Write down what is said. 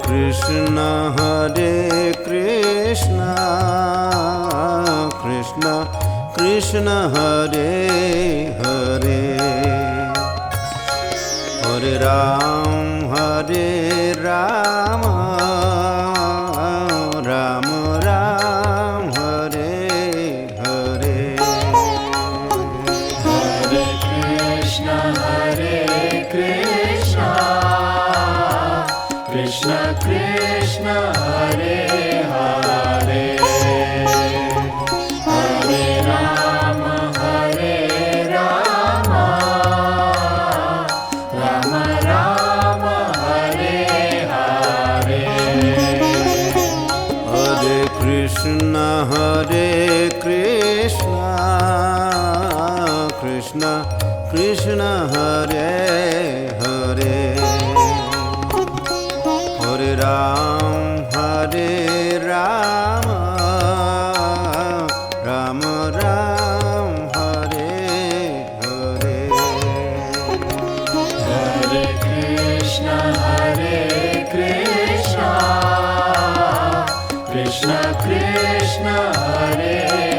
Krishna Krishna Krishna Hare Hare Hare Ram Ram Ram Hare Hare Hare Krishna Krishna Krishna Hare Hare Hare Rama Rama Rama Hare Hare Hare Krishna Krishna Krishna Hare Hare Hare Ram Ram Ram Hare Hare Hare Krishna Krishna Krishna Hare